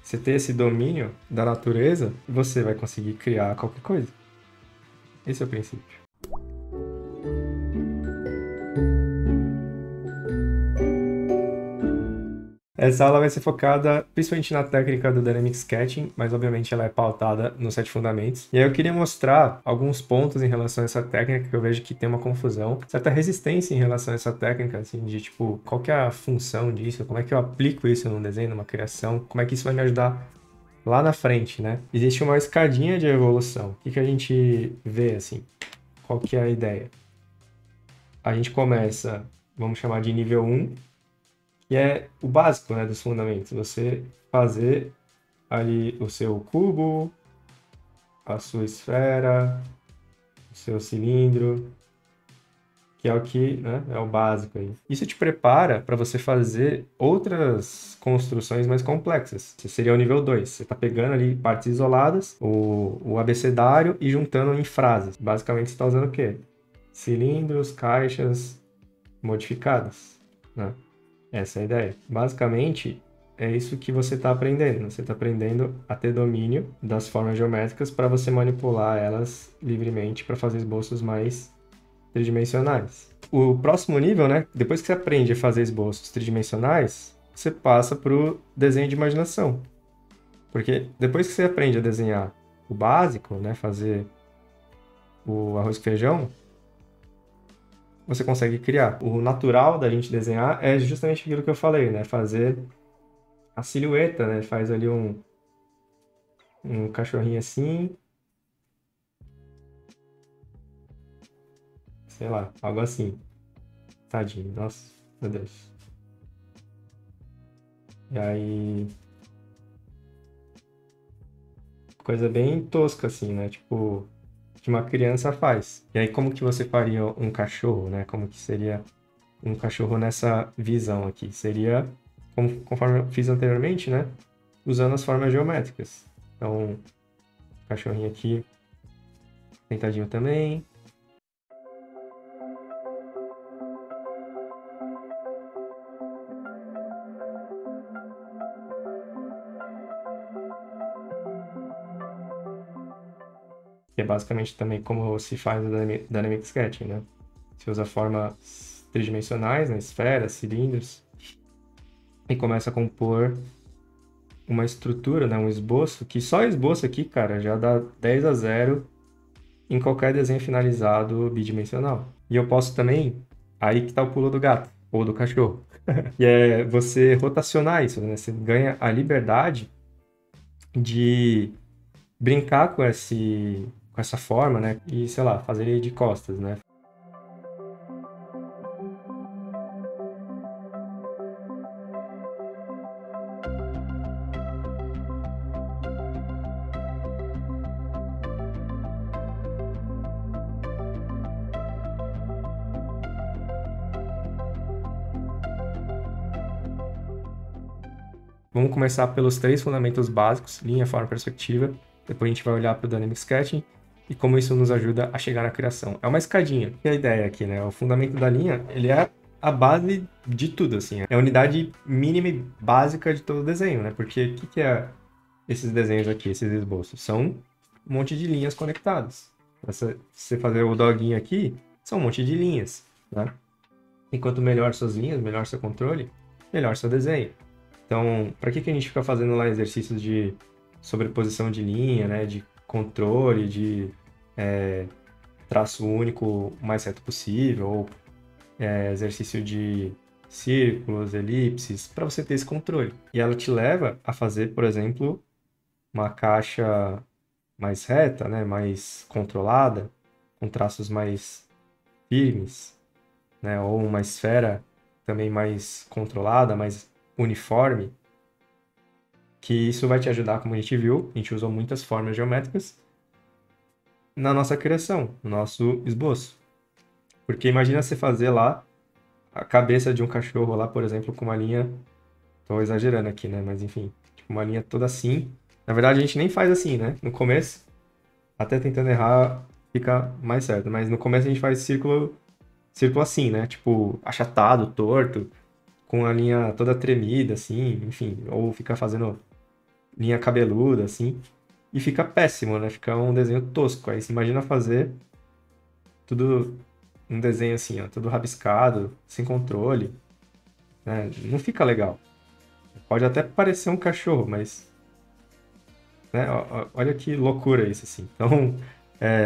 Você ter esse domínio da natureza, você vai conseguir criar qualquer coisa. Esse é o princípio. Essa aula vai ser focada principalmente na técnica do Dynamic Sketching, mas obviamente ela é pautada nos 7 fundamentos. E aí eu queria mostrar alguns pontos em relação a essa técnica que eu vejo que tem uma confusão, certa resistência em relação a essa técnica, assim, de tipo, qual que é a função disso, como é que eu aplico isso num desenho, numa criação, como é que isso vai me ajudar lá na frente, né? Existe uma escadinha de evolução. O que que a gente vê, assim? Qual que é a ideia? A gente começa, vamos chamar de nível 1, que é o básico, né, dos fundamentos. Você fazer ali o seu cubo, a sua esfera, o seu cilindro, que é o que, né, é o básico aí. Isso te prepara para você fazer outras construções mais complexas. Esse seria o nível 2. Você está pegando ali partes isoladas, o abecedário e juntando em frases. Basicamente, você está usando o quê? Cilindros, caixas modificadas, né? Essa é a ideia. Basicamente, é isso que você está aprendendo. Você está aprendendo a ter domínio das formas geométricas para você manipular elas livremente para fazer esboços mais tridimensionais. O próximo nível, né? Depois que você aprende a fazer esboços tridimensionais, você passa para o desenho de imaginação. Porque depois que você aprende a desenhar o básico, né? Fazer o arroz com feijão, você consegue criar. O natural da gente desenhar é justamente aquilo que eu falei, né? Fazer a silhueta, né? Faz ali um cachorrinho assim, sei lá, algo assim. Tadinho, nossa, meu Deus. E aí, coisa bem tosca assim, né? Tipo, que uma criança faz. E aí, como que você faria um cachorro, né? Como que seria um cachorro nessa visão aqui? Seria, conforme eu fiz anteriormente, né? Usando as formas geométricas. Então, cachorrinho aqui, sentadinho também. Que é basicamente também como se faz o Dynamic Sketching, né? Você usa formas tridimensionais, né? Esferas, cilindros, e começa a compor uma estrutura, né? Um esboço, que só esboço aqui, cara, já dá 10-0 em qualquer desenho finalizado bidimensional. E eu posso também, aí que tá o pulo do gato, ou do cachorro. E é você rotacionar isso, né? Você ganha a liberdade de brincar com essa forma, né? E, sei lá, fazer ele de costas, né? Vamos começar pelos 3 fundamentos básicos, linha, forma e perspectiva. Depois a gente vai olhar para o Dynamic Sketching e como isso nos ajuda a chegar na criação. É uma escadinha. E a ideia aqui, né? O fundamento da linha, ele é a base de tudo, assim. É a unidade mínima e básica de todo o desenho, né? Porque o que é esses desenhos aqui, esses esboços? São um monte de linhas conectadas. Se você fazer o doguinho aqui, são um monte de linhas, né? E quanto melhor suas linhas, melhor seu controle, melhor seu desenho. Então, para que a gente fica fazendo lá exercícios de sobreposição de linha, né, de controle, de traço único o mais reto possível, ou exercício de círculos, elipses, para você ter esse controle. E ela te leva a fazer, por exemplo, uma caixa mais reta, né, mais controlada, com traços mais firmes, né, ou uma esfera também mais controlada, mais uniforme, que isso vai te ajudar, como a gente viu, a gente usou muitas formas geométricas na nossa criação, no nosso esboço. Porque imagina você fazer lá a cabeça de um cachorro lá, por exemplo, com uma linha, tô exagerando aqui, né, mas enfim, tipo uma linha toda assim. Na verdade, a gente nem faz assim, né? No começo, até tentando errar, fica mais certo, mas no começo a gente faz círculo assim, né? Tipo, achatado, torto, com a linha toda tremida, assim, enfim, ou fica fazendo linha cabeluda, assim, e fica péssimo, né? Fica um desenho tosco. Aí você imagina fazer tudo, um desenho assim, ó, tudo rabiscado, sem controle, né? Não fica legal. Pode até parecer um cachorro, mas, né? Olha que loucura isso, assim. Então,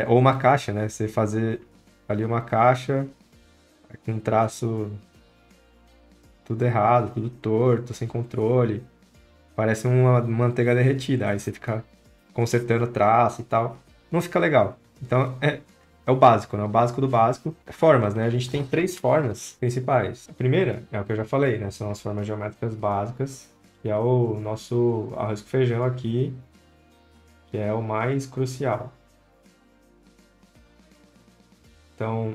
ou uma caixa, né? Você fazer ali uma caixa com um traço tudo errado, tudo torto, sem controle. Parece uma manteiga derretida. Aí você fica consertando traço e tal. Não fica legal. Então, é o básico, né? O básico do básico. Formas, né? A gente tem 3 formas principais. A primeira é o que eu já falei, né? São as formas geométricas básicas, que é o nosso arroz com feijão aqui, que é o mais crucial. Então,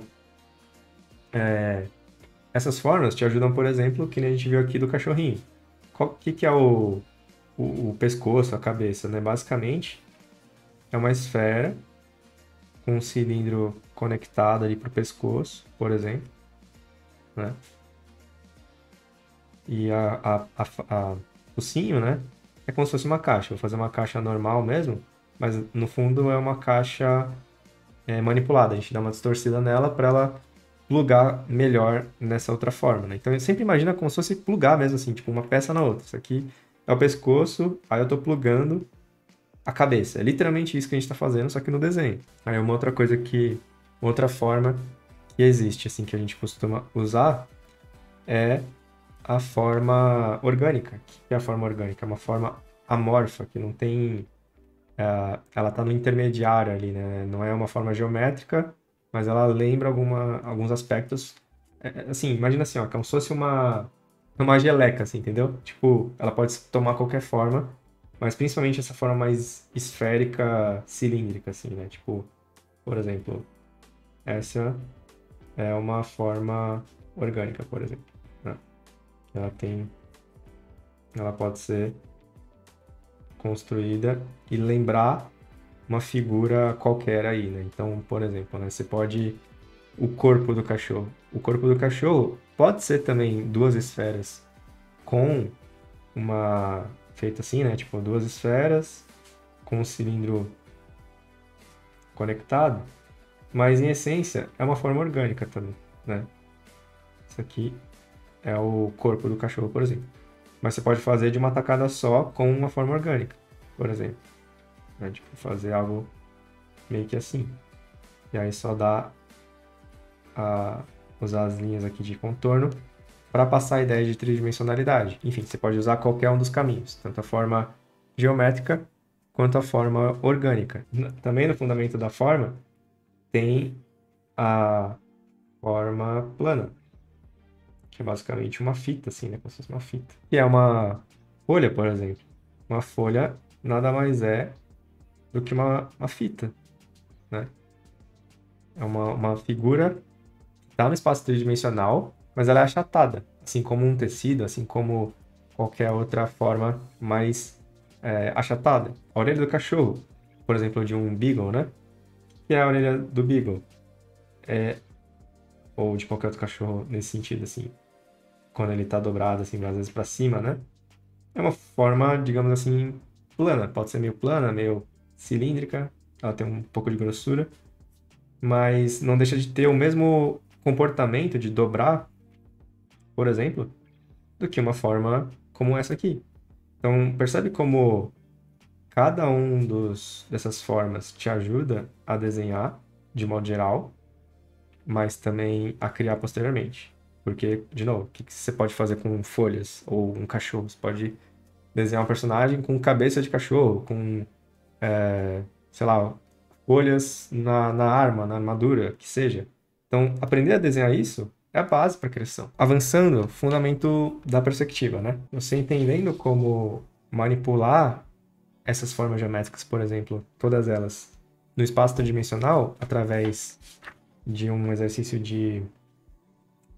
essas formas te ajudam, por exemplo, que nem a gente viu aqui do cachorrinho. O que é o pescoço, a cabeça, né? Basicamente, é uma esfera com um cilindro conectado ali para o pescoço, por exemplo, né? E o cinho, né? É como se fosse uma caixa. Vou fazer uma caixa normal mesmo, mas no fundo é uma caixa manipulada. A gente dá uma distorcida nela para ela plugar melhor nessa outra forma, né? Então eu sempre imagina como se fosse plugar mesmo assim, tipo uma peça na outra. Isso aqui é o pescoço, aí eu tô plugando a cabeça. É literalmente isso que a gente está fazendo, só que no desenho. Aí uma outra coisa outra forma que existe, assim, que a gente costuma usar é a forma orgânica. O que é a forma orgânica? É uma forma amorfa, que não tem... ela está no intermediário ali, né? Não é uma forma geométrica, mas ela lembra alguns aspectos. Assim, imagina assim, ó, como se fosse uma geleca, assim, entendeu? Tipo, ela pode tomar qualquer forma, mas principalmente essa forma mais esférica, cilíndrica, assim, né? Tipo, por exemplo, essa é uma forma orgânica, por exemplo, né? Ela pode ser construída e lembrar uma figura qualquer aí, né? Então, por exemplo, né, você pode o corpo do cachorro. O corpo do cachorro pode ser também 2 esferas com uma feita assim, né? Tipo, 2 esferas com um cilindro conectado, mas em essência é uma forma orgânica também, né? Isso aqui é o corpo do cachorro, por exemplo. Mas você pode fazer de uma tacada só com uma forma orgânica, por exemplo. Né? Tipo, fazer algo meio que assim. E aí só dá usar as linhas aqui de contorno para passar a ideia de tridimensionalidade. Enfim, você pode usar qualquer um dos caminhos, tanto a forma geométrica quanto a forma orgânica. Também no fundamento da forma tem a forma plana, que é basicamente uma fita, assim, né? Como se fosse uma fita. Que é uma folha, por exemplo. Uma folha nada mais é do que uma fita, né? É uma figura que está no espaço tridimensional, mas ela é achatada, assim como um tecido, assim como qualquer outra forma mais achatada. A orelha do cachorro, por exemplo, de um beagle, né? Que é a orelha do beagle, ou de qualquer outro cachorro nesse sentido, assim, quando ele está dobrado, assim, às vezes para cima, né? É uma forma, digamos assim, plana. Pode ser meio plana, meio cilíndrica, ela tem um pouco de grossura, mas não deixa de ter o mesmo comportamento de dobrar, por exemplo, do que uma forma como essa aqui. Então, percebe como cada um dessas formas te ajuda a desenhar de modo geral, mas também a criar posteriormente. Porque, de novo, o que você pode fazer com folhas ou um cachorro? Você pode desenhar um personagem com cabeça de cachorro, com, sei lá, folhas na arma, na armadura, que seja. Então, aprender a desenhar isso é a base para a criação. Avançando, fundamento da perspectiva, né? Você entendendo como manipular essas formas geométricas, por exemplo, todas elas, no espaço tridimensional, através de um exercício de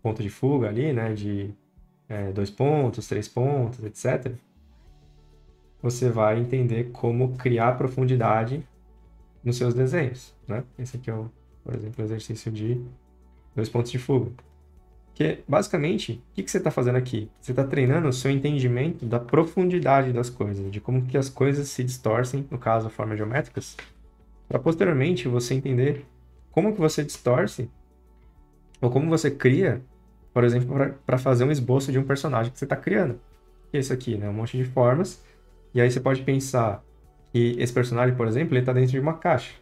ponto de fuga ali, né? De 2 pontos, 3 pontos, etc. Você vai entender como criar profundidade nos seus desenhos, né? Esse aqui é, por exemplo, o exercício de 2 pontos de fuga, Porque, basicamente, o que você está fazendo aqui? Você está treinando o seu entendimento da profundidade das coisas, de como que as coisas se distorcem, no caso, formas geométricas, para posteriormente você entender como que você distorce ou como você cria, por exemplo, para fazer um esboço de um personagem que você está criando. Que é isso aqui, né? Um monte de formas. E aí você pode pensar que esse personagem, por exemplo, ele está dentro de uma caixa.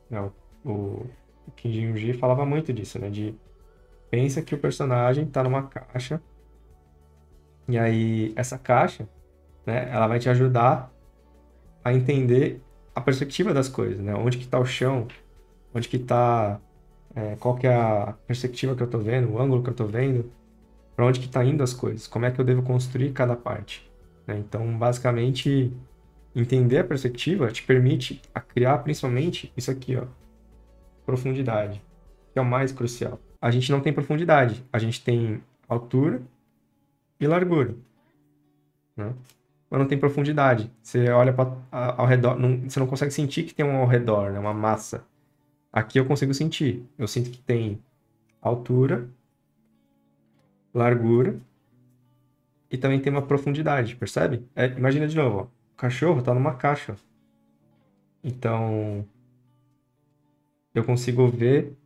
Né? O Kim Jong-gi falava muito disso, né? De pensa que o personagem está numa caixa e aí essa caixa, né? Ela vai te ajudar a entender a perspectiva das coisas, né? Onde que está o chão, onde que está, qual que é a perspectiva que eu estou vendo, o ângulo que eu estou vendo, para onde que está indo as coisas, como é que eu devo construir cada parte, né? Então, basicamente, entender a perspectiva te permite a criar principalmente isso aqui, ó, profundidade, que é o mais crucial. A gente não tem profundidade, a gente tem altura e largura, né? Mas não tem profundidade. Você olha ao redor, você não consegue sentir que tem um ao redor, né? Uma massa. Aqui eu consigo sentir. Eu sinto que tem altura, largura e também tem uma profundidade, percebe? Imagina de novo, ó. O cachorro está numa caixa. Então, eu consigo ver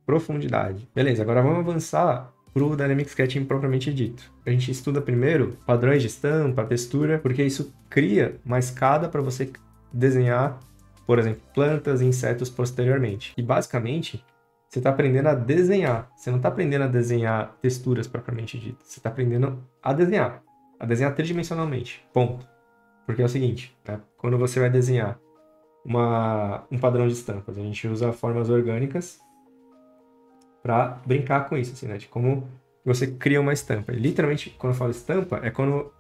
profundidade. Beleza, agora vamos avançar para o Dynamic Sketching propriamente dito. A gente estuda primeiro padrões de estampa, textura, porque isso cria uma escada para você desenhar, por exemplo, plantas e insetos posteriormente. E basicamente, você está aprendendo a desenhar. Você não está aprendendo a desenhar texturas propriamente dito. Você está aprendendo a desenhar tridimensionalmente. Ponto. Porque é o seguinte, né? Quando você vai desenhar um padrão de estampas, a gente usa formas orgânicas para brincar com isso, assim, né? De como você cria uma estampa. E, literalmente, quando eu falo estampa, é quando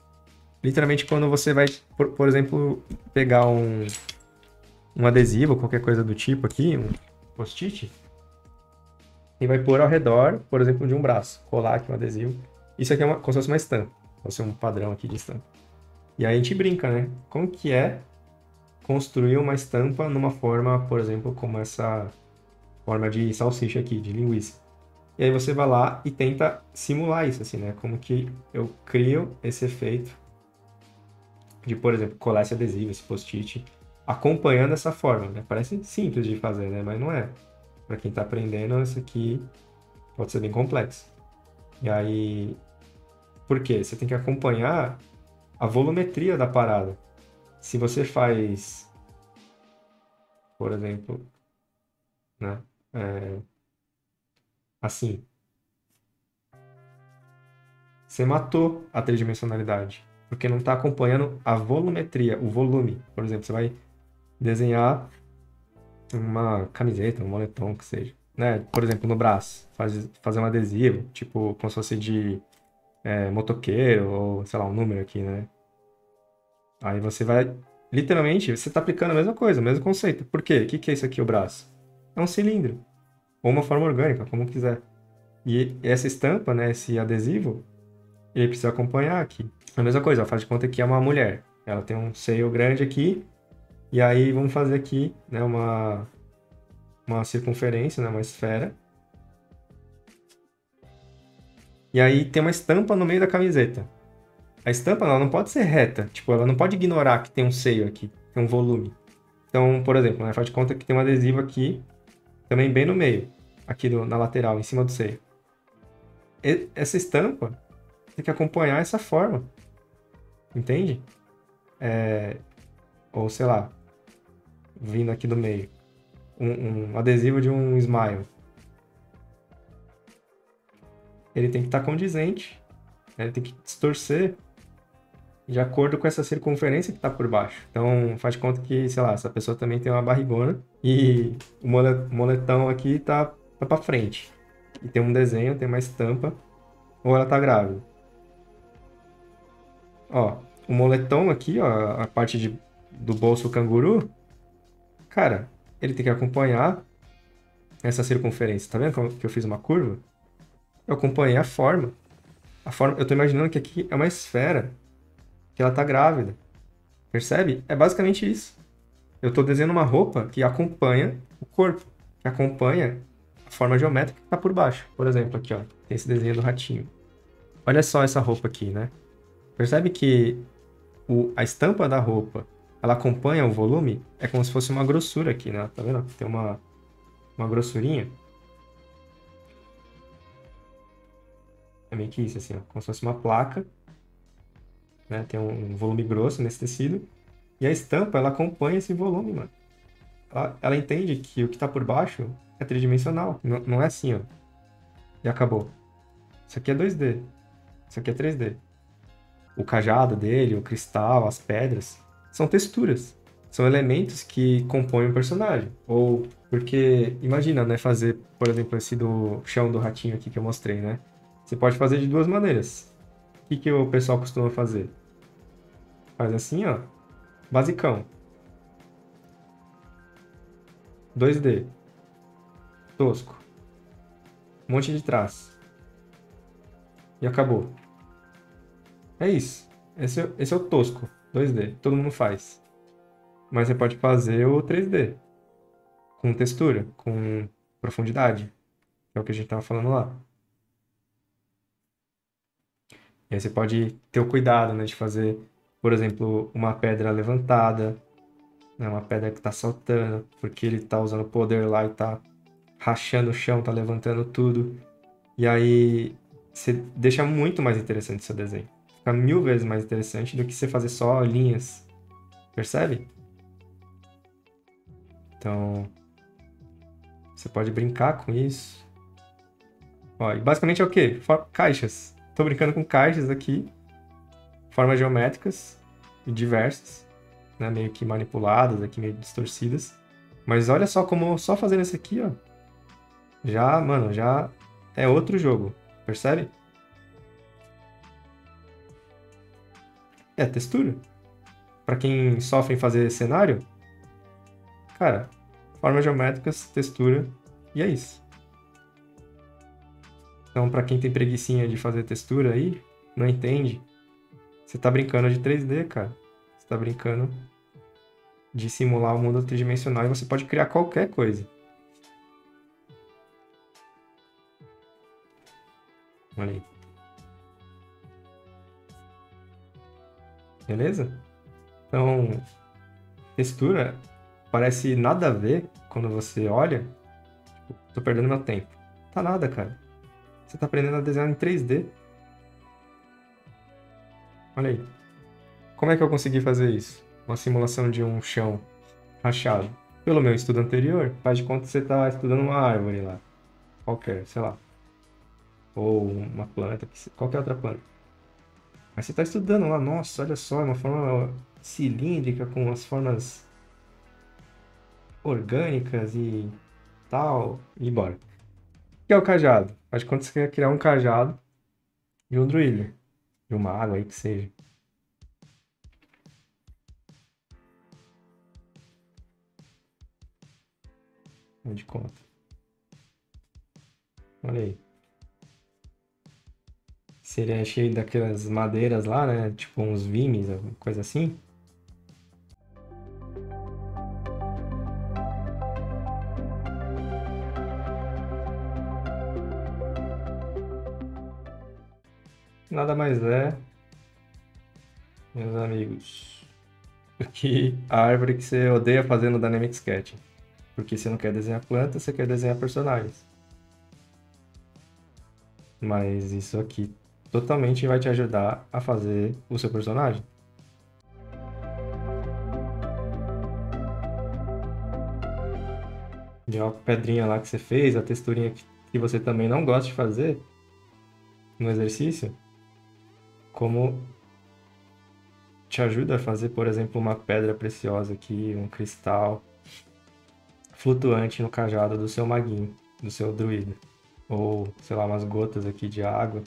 você vai, por exemplo, pegar um adesivo, qualquer coisa do tipo aqui, um post-it, e vai pôr ao redor, por exemplo, de um braço. Colar aqui um adesivo. Isso aqui é como se fosse uma estampa. Vai ser um padrão aqui de estampa. E aí a gente brinca, né? Como que é construir uma estampa numa forma, por exemplo, como essa forma de salsicha aqui, de linguiça. E aí você vai lá e tenta simular isso, assim, né? Como que eu crio esse efeito de, por exemplo, colar esse adesivo, esse post-it, acompanhando essa forma, né? Parece simples de fazer, né? Mas não é. Para quem está aprendendo, isso aqui pode ser bem complexo. E aí, por quê? Você tem que acompanhar a volumetria da parada. Se você faz, por exemplo, né? Assim, você matou a tridimensionalidade, porque não está acompanhando a volumetria, o volume. Por exemplo, você vai desenhar uma camiseta, um moletom, que seja, né? Por exemplo, no braço, fazer um adesivo, tipo, como se fosse de motoqueiro, ou sei lá, um número aqui, né? Aí você vai, literalmente, você está aplicando a mesma coisa, o mesmo conceito. Por quê? O que é isso aqui, o braço? É um cilindro, ou uma forma orgânica, como quiser. E essa estampa, né, esse adesivo, ele precisa acompanhar aqui. A mesma coisa, ó, faz de conta que é uma mulher. Ela tem um seio grande aqui, e aí vamos fazer aqui, né, uma circunferência, né, uma esfera. E aí tem uma estampa no meio da camiseta. A estampa ela não pode ser reta, tipo, ela não pode ignorar que tem um seio aqui, tem um volume. Então, por exemplo, né, faz de conta que tem um adesivo aqui, também bem no meio, aqui na lateral, em cima do seio. Essa estampa tem que acompanhar essa forma, entende? Ou sei lá, vindo aqui do meio, um adesivo de um smile. Ele tem que estar condizente, né? Ele tem que distorcer de acordo com essa circunferência que está por baixo. Então, faz de conta que, sei lá, essa pessoa também tem uma barrigona e o moletão aqui tá para frente. E tem um desenho, tem uma estampa, ou ela tá grávida. Ó, o moletom aqui, ó, a parte do bolso canguru, cara, ele tem que acompanhar essa circunferência. Tá vendo que eu fiz uma curva? Eu acompanhei a forma. Eu tô imaginando que aqui é uma esfera, que ela tá grávida. Percebe? É basicamente isso. Eu tô desenhando uma roupa que acompanha o corpo, que acompanha a forma geométrica que está por baixo. Por exemplo, aqui, ó, tem esse desenho do ratinho. Olha só essa roupa aqui, né? Percebe que a estampa da roupa, ela acompanha o volume? É como se fosse uma grossura aqui, né? Tá vendo? Tem uma grossurinha. É meio que isso, assim, ó. Como se fosse uma placa, né? Tem um volume grosso nesse tecido. E a estampa, ela acompanha esse volume, mano. Ela entende que o que tá por baixo é tridimensional. Não é assim, ó. E acabou. Isso aqui é 2D. Isso aqui é 3D. O cajado dele, o cristal, as pedras, são texturas. São elementos que compõem o personagem. Ou porque, imagina, né, fazer, por exemplo, esse do chão do ratinho aqui que eu mostrei, né? Você pode fazer de duas maneiras. O que o pessoal costuma fazer? Faz assim, ó. Basicão. 2D. Tosco. Um monte de traço. E acabou. É isso. Esse é o tosco. 2D. Todo mundo faz. Mas você pode fazer o 3D. Com textura, com profundidade. Que é o que a gente estava falando lá. E aí você pode ter o cuidado, né, de fazer, por exemplo, uma pedra levantada, né, uma pedra que está saltando, porque ele está usando poder lá e está rachando o chão, está levantando tudo. E aí você deixa muito mais interessante o seu desenho. Fica 1000 vezes mais interessante do que você fazer só linhas. Percebe? Então, você pode brincar com isso. Ó, e basicamente é o quê? Caixas. Tô brincando com caixas aqui, formas geométricas e diversas, né? Meio que manipuladas aqui, meio distorcidas. Mas olha só como só fazendo isso aqui, ó, já, mano, já é outro jogo. Percebe? É textura. Pra quem sofre em fazer cenário, cara, formas geométricas, textura, e é isso. Então, pra quem tem preguicinha de fazer textura aí, não entende, você tá brincando de 3D, cara. Você tá brincando de simular o mundo tridimensional e você pode criar qualquer coisa. Olha aí. Beleza? Então, textura parece nada a ver quando você olha. Tipo, tô perdendo meu tempo. Tá nada, cara. Você tá aprendendo a desenhar em 3D. Olha aí. Como é que eu consegui fazer isso? Uma simulação de um chão rachado. Pelo meu estudo anterior, faz de conta que você tá estudando uma árvore lá. Qualquer, sei lá. Ou uma planta, qualquer outra planta. Aí você tá estudando lá, nossa, olha só, é uma forma cilíndrica com as formas orgânicas e tal, e bora. O que é o cajado? Faz de conta que você quer criar um cajado de um druida, de uma água aí que seja. Faz de conta. Olha aí. Seria cheio daquelas madeiras lá, né? Tipo uns vimes, alguma coisa assim. Nada mais é, meus amigos, do que a árvore que você odeia fazer no Dynamic Sketch. Porque você não quer desenhar planta, você quer desenhar personagens. Mas isso aqui totalmente vai te ajudar a fazer o seu personagem. E a pedrinha lá que você fez, a texturinha que você também não gosta de fazer no exercício, como te ajuda a fazer, por exemplo, uma pedra preciosa aqui, um cristal flutuante no cajado do seu maguinho, do seu druida. Ou, sei lá, umas gotas aqui de água,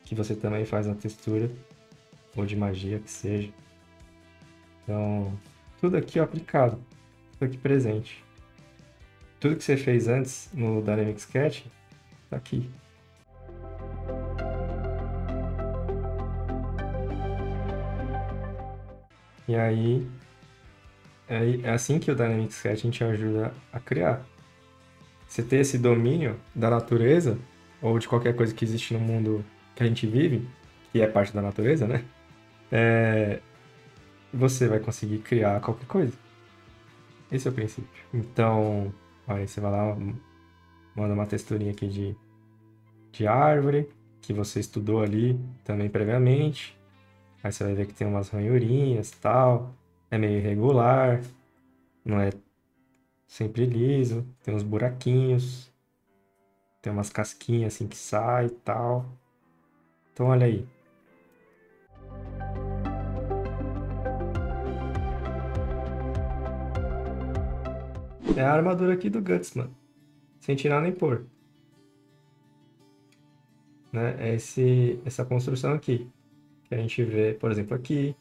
que você também faz na textura, ou de magia que seja. Então, tudo aqui ó, aplicado, tudo aqui presente. Tudo que você fez antes no Dynamic Sketch, tá aqui. E aí, é assim que o Dynamic Sketching te ajuda a criar. você ter esse domínio da natureza, ou de qualquer coisa que existe no mundo que a gente vive, que é parte da natureza, né? Você vai conseguir criar qualquer coisa. Esse é o princípio. Então, aí você vai lá, manda uma texturinha aqui de árvore, que você estudou ali também previamente. Aí você vai ver que tem umas ranhurinhas e tal. É meio irregular, não é sempre liso, tem uns buraquinhos, tem umas casquinhas assim que sai e tal. Então olha aí. É a armadura aqui do Guts, mano. Sem tirar nem pôr. Né? É essa construção aqui. Que a gente vê, por exemplo, aqui.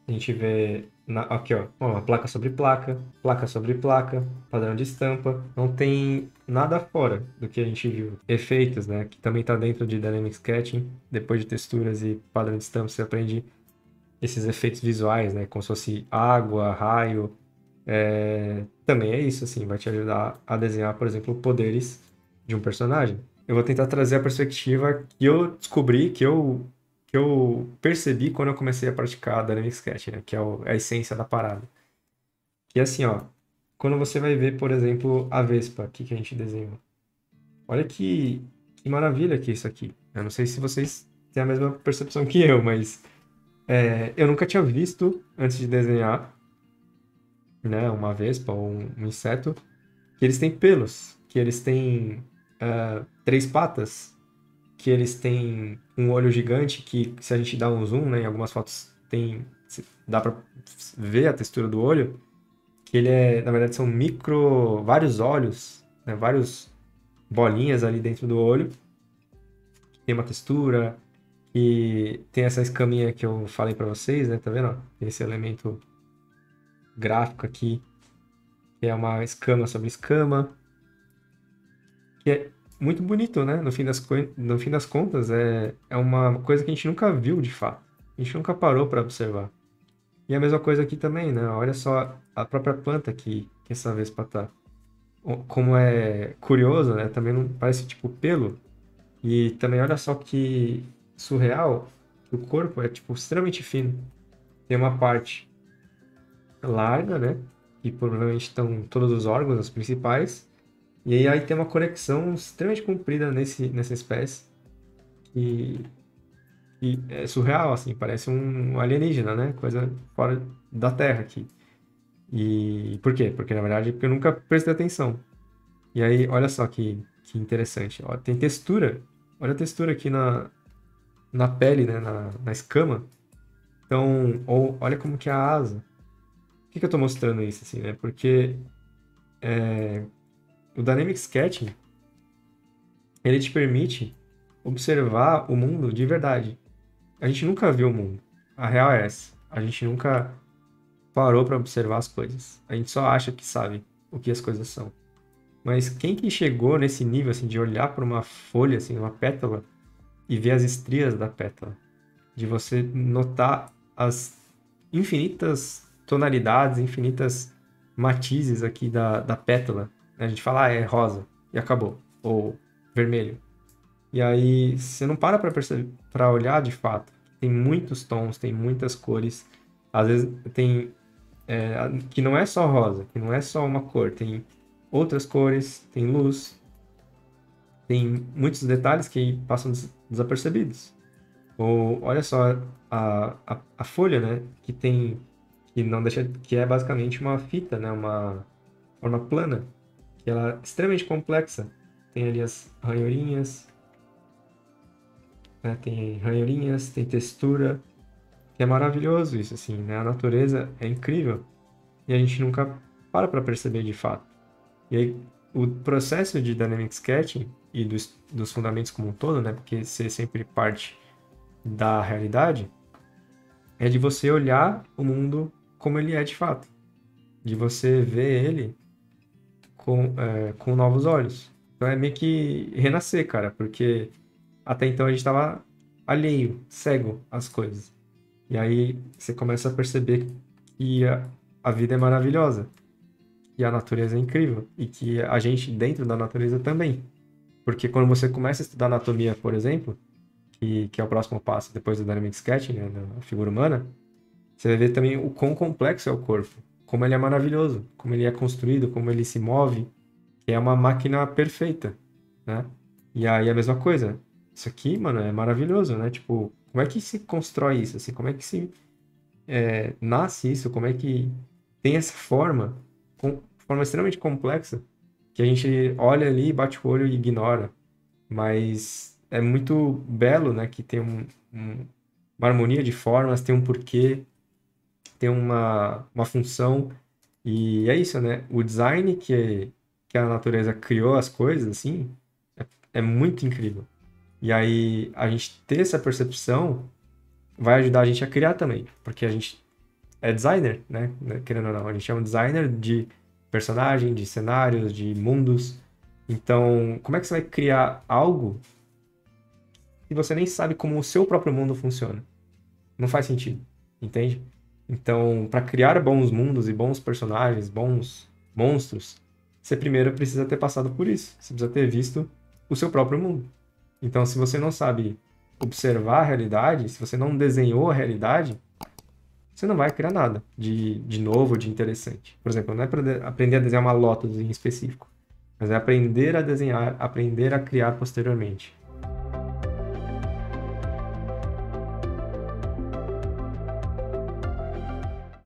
A gente vê aqui, ó, placa sobre placa, placa sobre placa, padrão de estampa. Não tem nada fora do que a gente viu. Efeitos, né? Que também está dentro de Dynamic Sketching. Depois de texturas e padrão de estampa, você aprende esses efeitos visuais, né? Como se fosse água, raio. Também é isso, assim, vai te ajudar a desenhar, por exemplo, poderes de um personagem. Eu vou tentar trazer a perspectiva que eu descobri, que eu percebi quando eu comecei a praticar Dynamic Sketch, né? Que é a essência da parada. Que é assim, ó, quando você vai ver, por exemplo, a Vespa aqui que a gente desenhou. Olha que maravilha que é isso aqui. Eu não sei se vocês têm a mesma percepção que eu, mas eu nunca tinha visto antes de desenhar, né, uma vespa ou um inseto, que eles têm pelos, que eles têm três patas, que eles têm um olho gigante, que se a gente dá um zoom, né, em algumas fotos dá pra ver a textura do olho, que ele na verdade são vários olhos, né, vários bolinhas ali dentro do olho, que tem uma textura, e tem essa escaminha que eu falei pra vocês, né, tá vendo? Ó? Tem esse elemento gráfico aqui, que é uma escama sobre escama, que é muito bonito, né? No fim das contas, é uma coisa que a gente nunca viu de fato. A gente nunca parou para observar. E a mesma coisa aqui também, né? Olha só a própria planta que essa vespa tá. Como é curioso, né? Também não parece tipo pelo. E também olha só que surreal, que o corpo é tipo extremamente fino. Tem uma parte larga, né? Que provavelmente estão todos os órgãos, os principais. E aí tem uma conexão extremamente comprida nessa espécie que, que é surreal, assim, parece um alienígena, né? Coisa fora da Terra aqui. E por quê? Porque, na verdade, eu nunca prestei atenção. E aí, olha só que interessante. Ó, tem textura. Olha a textura aqui na pele, né? Na escama. Então, ou olha como que é a asa. Por que eu estou mostrando isso, assim, né? Porque o Dynamic Sketching, ele te permite observar o mundo de verdade. A gente nunca viu o mundo. A real é essa. A gente nunca parou para observar as coisas. A gente só acha que sabe o que as coisas são. Mas quem que chegou nesse nível assim de olhar para uma folha, assim, uma pétala e ver as estrias da pétala, de você notar as infinitas tonalidades, infinitas matizes aqui da pétala. A gente fala, é rosa e acabou, ou vermelho. E aí você não para perceber, para olhar de fato. Tem muitos tons, tem muitas cores. Às vezes tem que não é só rosa, que não é só uma cor, tem outras cores, tem luz, tem muitos detalhes que passam desapercebidos. Ou olha só a folha, né, que não deixa, que é basicamente uma fita, né, uma forma plana, que ela é extremamente complexa. Tem ali as ranhurinhas, né? Tem ranhurinhas, tem textura, que é maravilhoso isso, assim, né? A natureza é incrível e a gente nunca para perceber de fato. E aí, o processo de Dynamic Sketching e dos fundamentos como um todo, né? Porque você sempre parte da realidade, é de você olhar o mundo como ele é de fato. De você ver ele com novos olhos. Então é meio que renascer, cara, porque até então a gente estava alheio, cego às coisas. E aí você começa a perceber que a vida é maravilhosa. que a natureza é incrível e que a gente dentro da natureza também. Porque quando você começa a estudar anatomia, por exemplo, que é o próximo passo depois do Dynamic Sketching, né, da figura humana, você vai ver também o quão complexo é o corpo, como ele é maravilhoso, como ele é construído, como ele se move, que é uma máquina perfeita, né? E aí a mesma coisa, isso aqui, mano, é maravilhoso, né? Tipo, como é que se constrói isso, assim? Como é que se nasce isso? Como é que tem essa forma, forma extremamente complexa, que a gente olha ali, bate o olho e ignora, mas é muito belo, né? Que tem uma harmonia de formas, tem um porquê, tem uma função, e é isso, né? O design que a natureza criou as coisas, assim, é muito incrível. E aí, a gente ter essa percepção vai ajudar a gente a criar também, porque a gente é designer, né? Querendo ou não, a gente é um designer de personagem, de cenários, de mundos. Então, como é que você vai criar algo se você nem sabe como o seu próprio mundo funciona? Não faz sentido, entende? Então, para criar bons mundos e bons personagens, bons monstros, você primeiro precisa ter passado por isso. Você precisa ter visto o seu próprio mundo. Então, se você não sabe observar a realidade, se você não desenhou a realidade, você não vai criar nada de novo, de interessante. Por exemplo, não é para aprender a desenhar uma Lotus em específico, mas é aprender a desenhar, aprender a criar posteriormente.